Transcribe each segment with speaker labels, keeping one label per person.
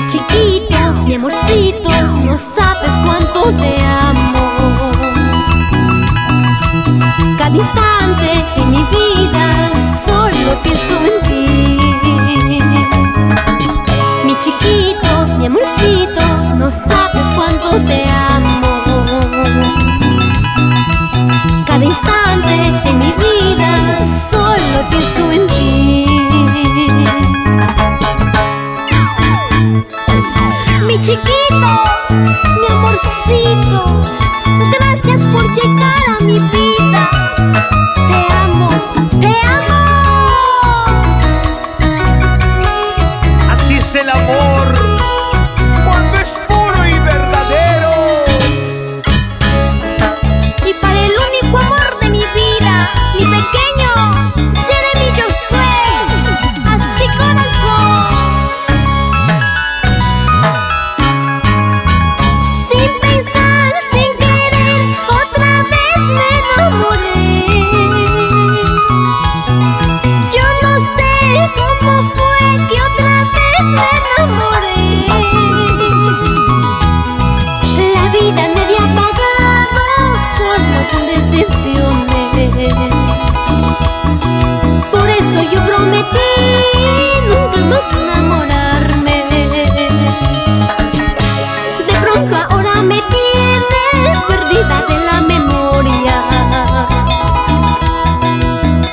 Speaker 1: chiquito, mi amorcito, no sabes cuánto te amo. Cada instante en mi vida solo pienso en ti. Mi chiquito, mi amorcito, no sabes cuánto te amo. Cada instante en mi vida solo pienso en ti. Mi chiquito, mi amorcito, gracias por llegar a mi vida. Te amo, te amo.
Speaker 2: Así es el amor, cuando es puro y verdadero.
Speaker 1: Y para el único amor de mi vida, mi pequeño Jeremy Josué, así corazón. Sin pensar, sin querer, otra vez me enamoré. Yo no sé cómo fue que otra vez me enamoré. La vida me había pagado solo con decepciones. Por eso yo prometí nunca más enamorarme. De pronto ahora me tienes perdida de la memoria.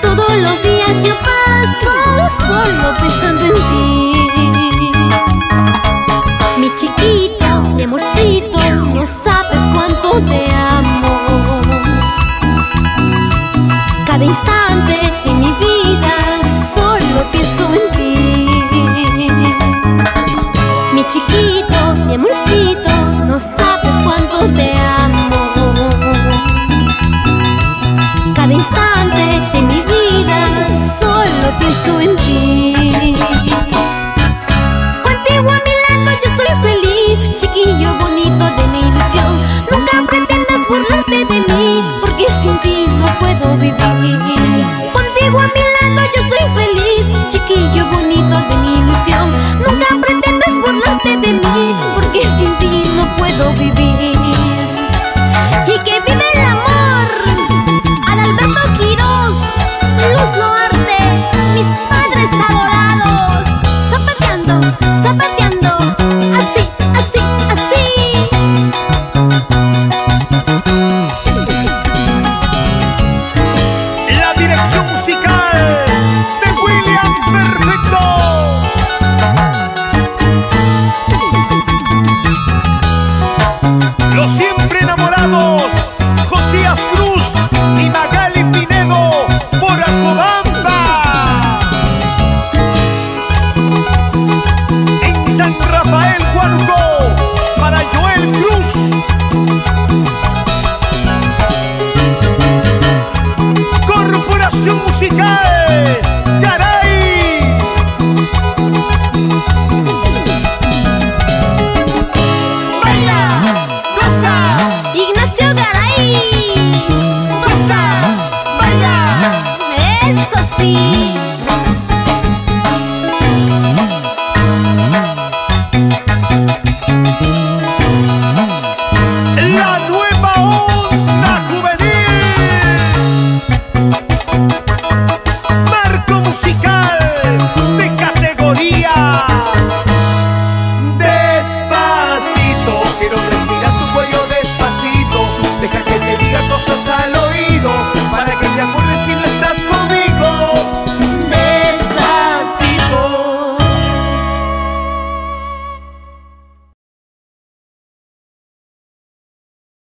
Speaker 1: Todos los días yo paso solo pensando en ti. Mi chiquito, mi amorcito, no sabes cuánto te amo. Cada instante en mi vida solo pienso en ti. Mi chiquito, mi amorcito, no sabes cuánto te amo. Cada instante en mi vida solo pienso en ti.